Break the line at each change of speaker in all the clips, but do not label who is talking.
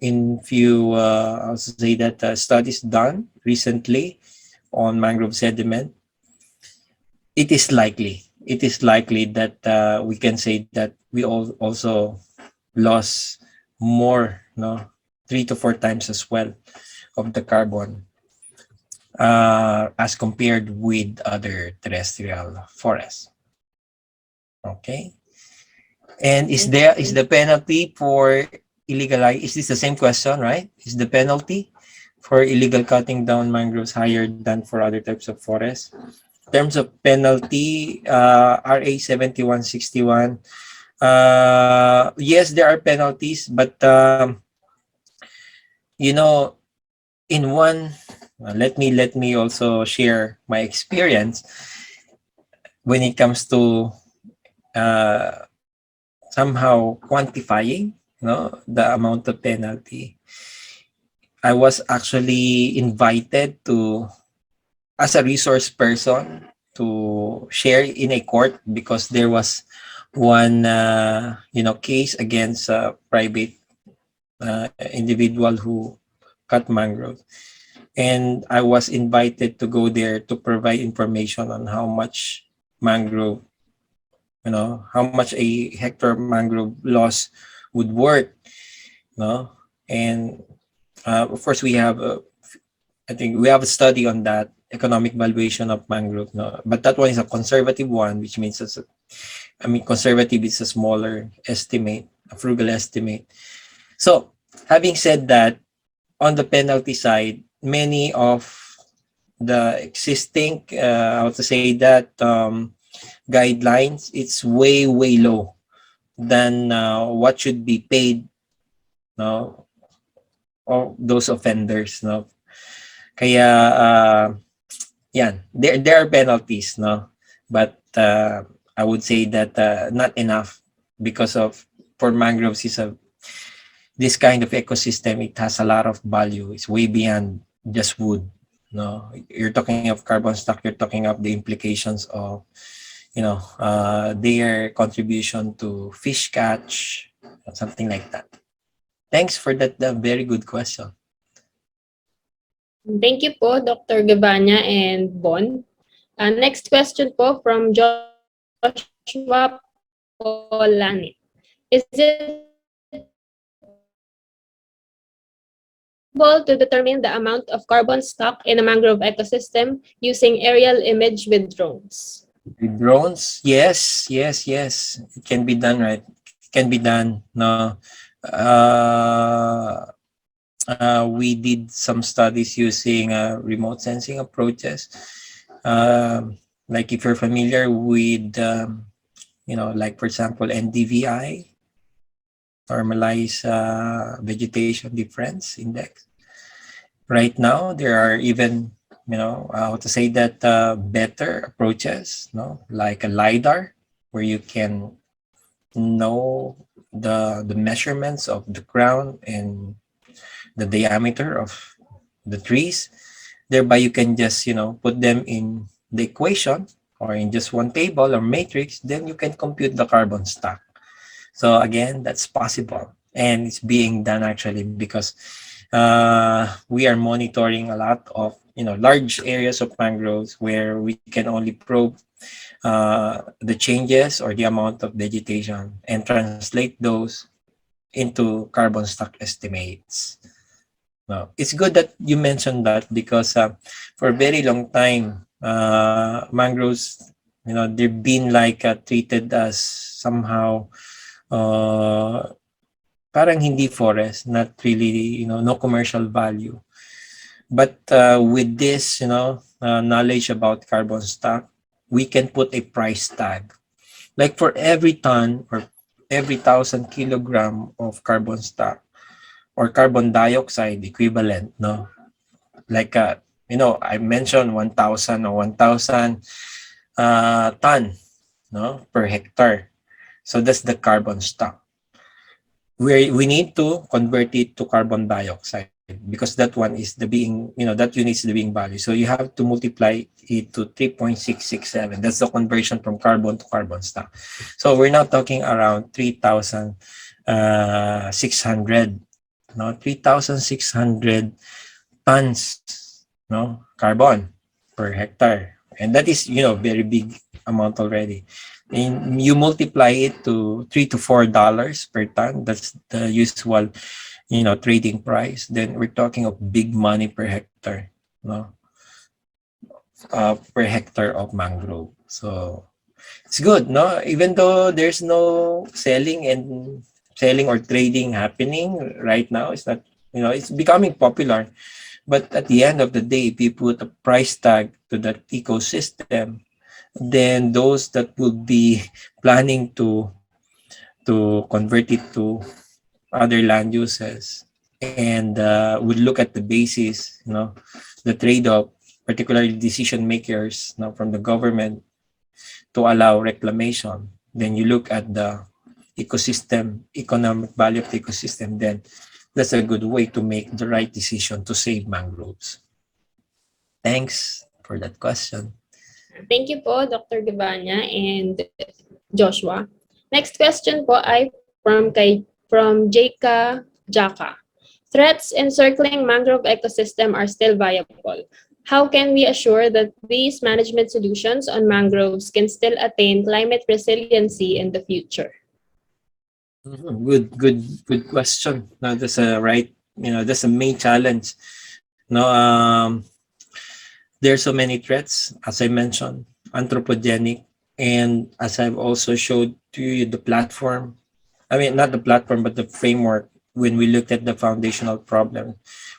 in few, I'll say that studies done recently on mangrove sediment, it is likely that we can say that we also lost more, no, 3 to 4 times as well of the carbon as compared with other terrestrial forests. Okay. And is the penalty for illegal, is this the same question, right? Is the penalty for illegal cutting down mangroves higher than for other types of forests? In terms of penalty, RA 7161, yes, there are penalties, but you know, in one, let me also share my experience when it comes to uh, somehow quantifying, the amount of penalty. I was actually invited to, as a resource person, to share in a court because there was one case against a private individual who cut mangrove, and I was invited to go there to provide information on how much mangrove, how much a hectare mangrove loss would worth, no, and of course we have I think we have a study on that economic valuation of mangrove, no, but that one is a conservative one, which means conservative is a smaller estimate, a frugal estimate. So having said that, on the penalty side, many of the existing, how to say that, guidelines, it's way low than what should be paid, no, or those offenders, no. Kaya yan, there are penalties, no, but I would say that not enough, because of, for mangroves is a, this kind of ecosystem, it has a lot of value. It's way beyond just wood, no. You're talking of carbon stock, you're talking of the implications of, their contribution to fish catch, something like that. Thanks for that very good question.
Thank you po, Dr. Gabanya and Bon. Next question po from Joshua Polani. Is it possible to determine the amount of carbon stock in a mangrove ecosystem using aerial image with drones?
With drones, yes, it can be done, right? It can be done. No, we did some studies using remote sensing approaches. Like if you're familiar with, like for example, NDVI, normalized vegetation difference index. Right now, there are even, how to say that, better approaches, like a LiDAR, where you can know the measurements of the ground and the diameter of the trees. Thereby, you can just, put them in the equation or in just one table or matrix, then you can compute the carbon stock. So again, that's possible, and it's being done actually because we are monitoring a lot of, large areas of mangroves where we can only probe the changes or the amount of vegetation and translate those into carbon stock estimates. Now, it's good that you mentioned that because for a very long time, mangroves, they've been like treated as somehow parang hindi forest, not really, no commercial value. But with this, knowledge about carbon stock, we can put a price tag. Like for every ton or every 1,000 kilogram of carbon stock or carbon dioxide equivalent, no? Like, I mentioned 1,000 or 1,000 ton, no, per hectare. So that's the carbon stock. We need to convert it to carbon dioxide because that one is the being, that unit is the being value. So you have to multiply it to 3.667. That's the conversion from carbon to carbon stock. So we're now talking around 3,600 no, 3,600 tons, no, carbon per hectare. And that is, very big amount already. And you multiply it to $3 to $4 per ton. That's the usual, trading price. Then we're talking of big money per hectare, no, per hectare of mangrove. So it's good, no? Even though there's no selling or trading happening right now, it's not, it's becoming popular. But at the end of the day, if you put a price tag to that ecosystem, then those that would be planning to convert it to other land uses and would look at the basis, the trade-off, particularly decision makers, from the government to allow reclamation. Then you look at the ecosystem, economic value of the ecosystem, then that's a good way to make the right decision to save mangroves. Thanks for that question.
Thank you po, Dr. Gabanya and Joshua. Next question po ay from Jaka Jaka. Threats encircling mangrove ecosystem are still viable. How can we assure that these management solutions on mangroves can still attain climate resiliency in the future?
Good question. No, that's a right. That's a main challenge. No, there's so many threats, as I mentioned, anthropogenic, and as I've also showed to you, the platform. I mean, not the platform, but the framework. When we looked at the foundational problem,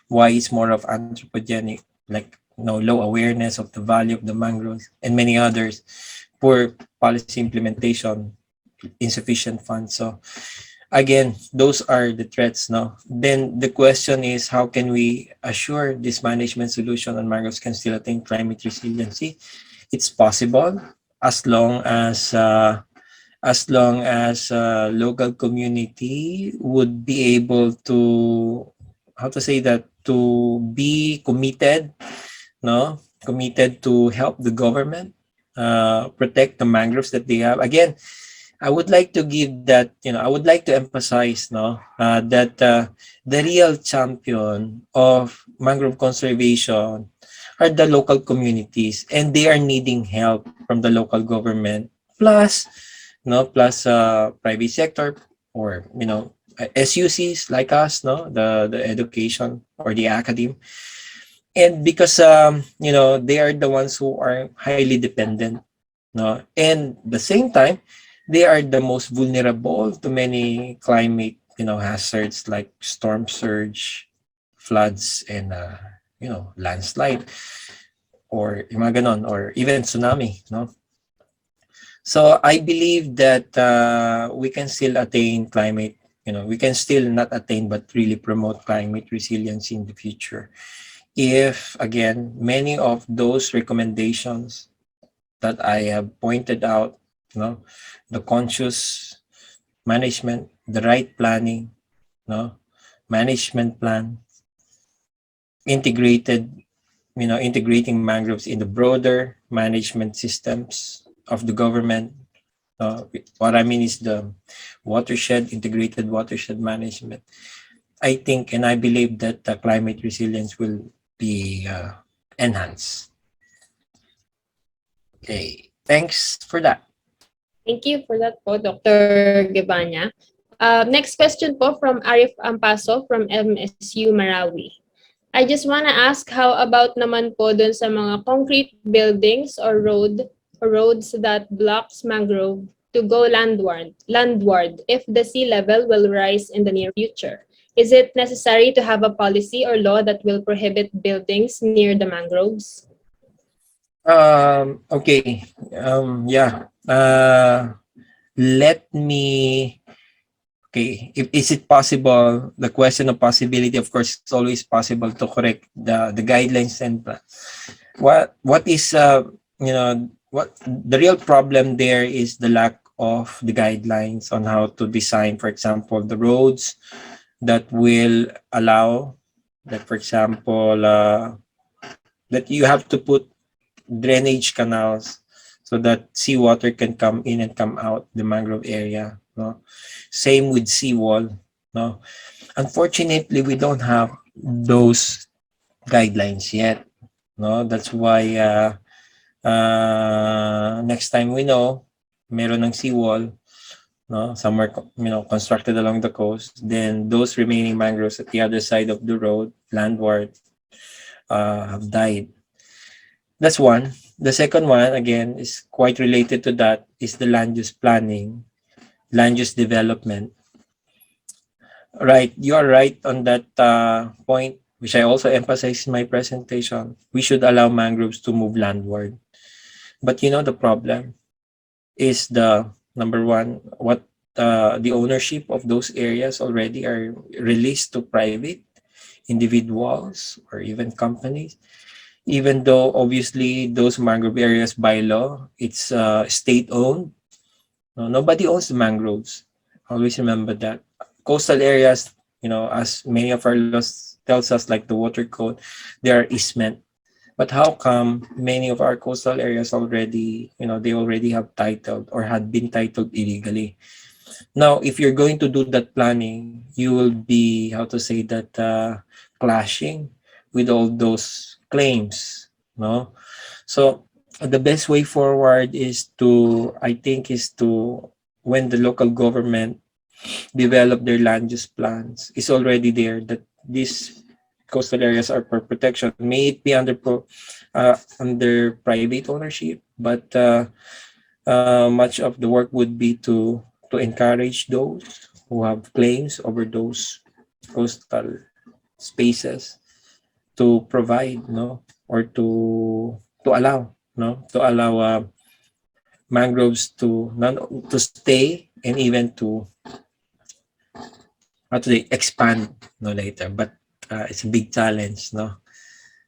why it's more of anthropogenic, like low awareness of the value of the mangroves and many others, poor policy implementation, insufficient funds. So again, those are the threats. No, then the question is, how can we assure this management solution on mangroves can still attain climate resiliency? It's possible as long as local community would be able to, how to say that, to be committed, no, committed to help the government protect the mangroves that they have. Again, I would like to give that, I would like to emphasize, that the real champion of mangrove conservation are the local communities, and they are needing help from the local government, plus, plus private sector, or, SUCs like us, the education or the academy. And because, they are the ones who are highly dependent, no, and the same time, they are the most vulnerable to many climate, hazards like storm surge, floods, and landslide, or yung mga ganon, or even tsunami, no. So I believe that we can still attain climate, we can still not attain but really promote climate resilience in the future if, again, many of those recommendations that I have pointed out, the conscious management, the right planning, management plan, integrating mangroves in the broader management systems of the government. What I mean is the integrated watershed management. I think and I believe that the climate resilience will be enhanced. Okay, thanks for that.
Thank you for that po, Dr. Gabanya. Next question po from Arif Ampaso from MSU Marawi. I just want to ask, how about naman po dun sa mga concrete buildings or roads that blocks mangrove to go landward if the sea level will rise in the near future? Is it necessary to have a policy or law that will prohibit buildings near the mangroves?
Okay. Yeah. Let me. Okay. Is it possible? The question of possibility, of course, it's always possible to correct the guidelines and what is what the real problem there is the lack of the guidelines on how to design, for example, the roads that will allow that, for example, that you have to put drainage canals so that seawater can come in and come out the mangrove area. No, same with seawall. No, Unfortunately, we don't have those guidelines yet. No, that's why next time we know meron ng seawall, no, somewhere constructed along the coast, then those remaining mangroves at the other side of the road, landward, have died. That's one. The second one, again, is quite related to that, is the land use planning, land use development. Right, you are right on that point, which I also emphasized in my presentation. We should allow mangroves to move landward. But the problem is the number one, what the ownership of those areas already are released to private individuals or even companies. Even though obviously those mangrove areas by law, it's state owned. No, nobody owns the mangroves. Always remember that. Coastal areas, as many of our laws tells us, like the water code, they are easement. But how come many of our coastal areas already, they already have titled or had been titled illegally? Now, if you're going to do that planning, you will be, how to say that, clashing with all those claims, no? So the best way forward is to, I think, is to, when the local government develop their land use plans, is already there that these coastal areas are for protection. May it be under private ownership, but much of the work would be to encourage those who have claims over those coastal spaces to provide, no, or to allow, no, to allow mangroves to stay and even to, how to say, expand, no, later. But it's a big challenge, no.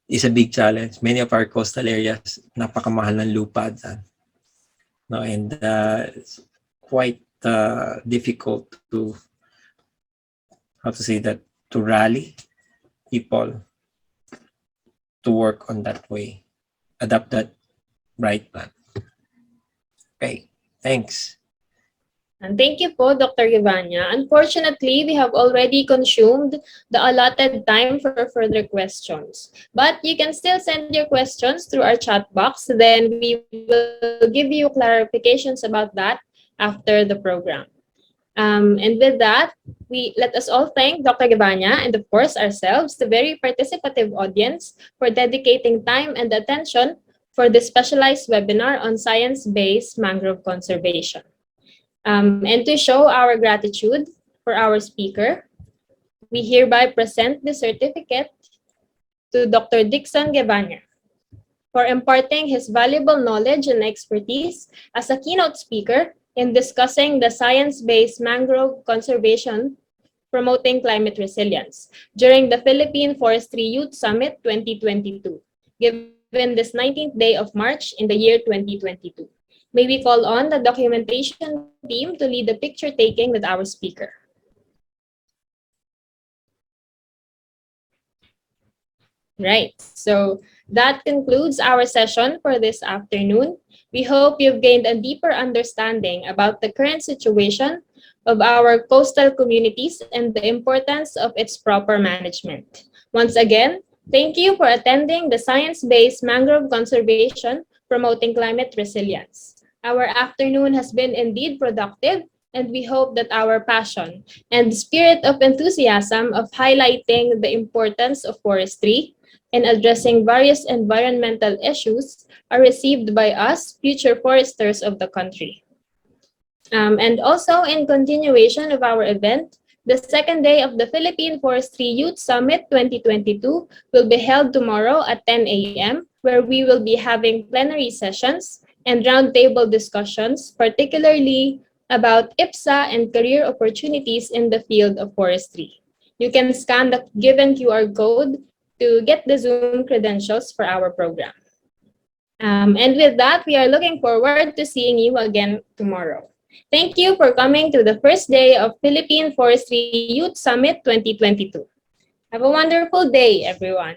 It's a big challenge. Many of our coastal areas, napakamahal ng lupa dyan, no, and it's quite difficult to, how to say that, to rally people to work on that way, adapt that right plan. Okay, thanks.
And thank you po, Dr. Givanya. Unfortunately, we have already consumed the allotted time for further questions. But you can still send your questions through our chat box. Then we will give you clarifications about that after the program. And with that, let us all thank Dr. Givanya and of course ourselves, the very participative audience, for dedicating time and attention for this specialized webinar on science-based mangrove conservation. And to show our gratitude for our speaker, we hereby present the certificate to Dr. Dixon Gevanya for imparting his valuable knowledge and expertise as a keynote speaker in discussing the science-based mangrove conservation promoting climate resilience during the Philippine Forestry Youth Summit 2022, given this 19th day of March in the year 2022. May we call on the documentation team to lead the picture taking with our speaker. Right. So that concludes our session for this afternoon. We hope you've gained a deeper understanding about the current situation of our coastal communities and the importance of its proper management. Once again, thank you for attending the Science-Based Mangrove Conservation Promoting Climate Resilience. Our afternoon has been indeed productive, and we hope that our passion and spirit of enthusiasm of highlighting the importance of forestry and addressing various environmental issues are received by us, future foresters of the country. And also, in continuation of our event, the second day of the Philippine Forestry Youth Summit 2022 will be held tomorrow at 10 a.m., where we will be having plenary sessions and roundtable discussions, particularly about IPSA and career opportunities in the field of forestry. You can scan the given QR code to get the Zoom credentials for our program. And with that, we are looking forward to seeing you again tomorrow. Thank you for coming to the first day of Philippine Forestry Youth Summit 2022. Have a wonderful day, everyone.